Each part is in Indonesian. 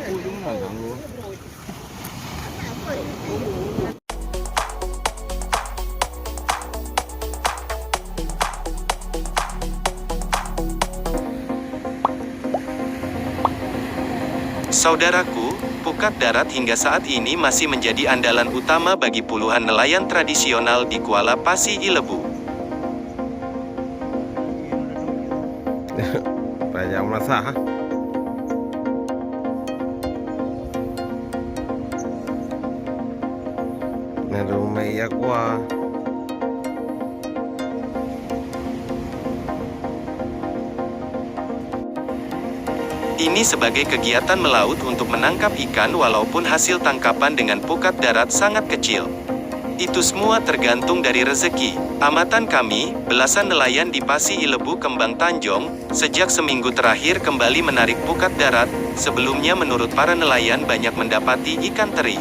Saudaraku, pukat darat hingga saat ini masih menjadi andalan utama bagi puluhan nelayan tradisional di Kuala Pasi Ilebu. Banyak masalah. Rumah gua. Ini sebagai kegiatan melaut untuk menangkap ikan walaupun hasil tangkapan dengan pukat darat sangat kecil. Itu semua tergantung dari rezeki. Amatan kami, belasan nelayan di Pasi Ilebu Kembang Tanjong, sejak seminggu terakhir kembali menarik pukat darat. Sebelumnya menurut para nelayan banyak mendapati ikan teri.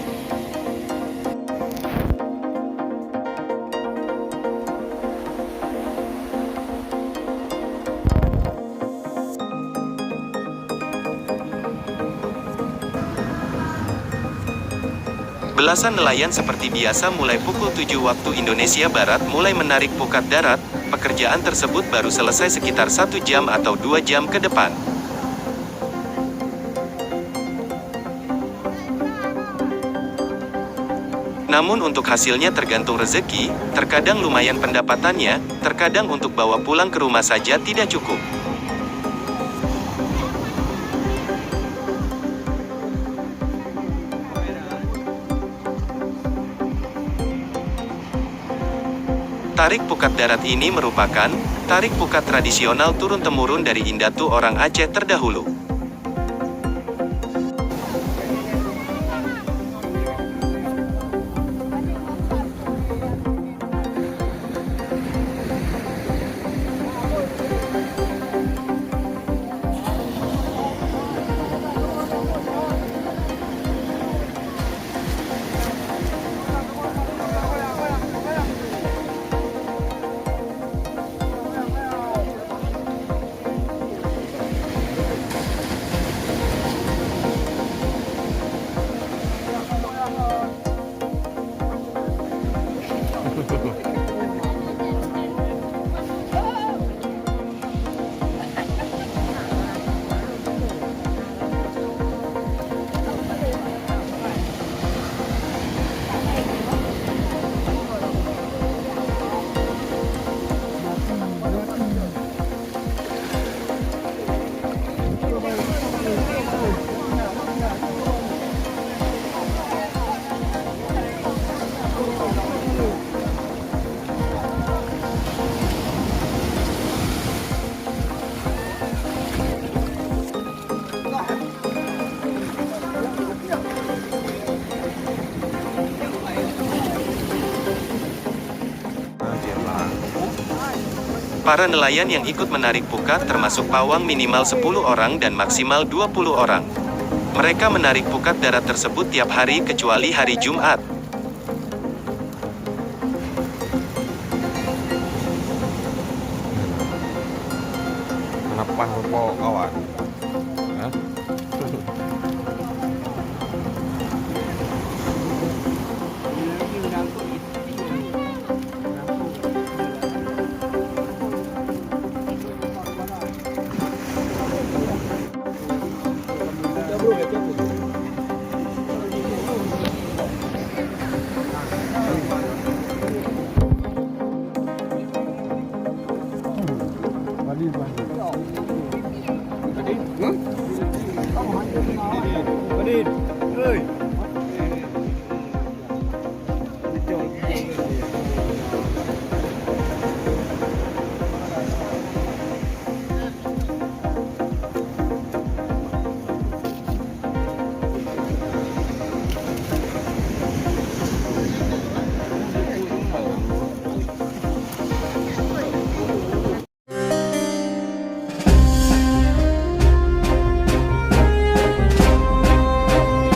Belasan nelayan seperti biasa mulai pukul 7 waktu Indonesia Barat mulai menarik pukat darat. Pekerjaan tersebut baru selesai sekitar 1 jam atau 2 jam ke depan. Namun untuk hasilnya tergantung rezeki, terkadang lumayan pendapatannya, terkadang untuk bawa pulang ke rumah saja tidak cukup. Tarik pukat darat ini merupakan tarik pukat tradisional turun-temurun dari Indatu orang Aceh terdahulu. Para nelayan yang ikut menarik pukat termasuk pawang minimal 10 orang dan maksimal 20 orang. Mereka menarik pukat darat tersebut tiap hari kecuali hari Jumat. Kenapa kok kawan? Hah? Badin, ơi.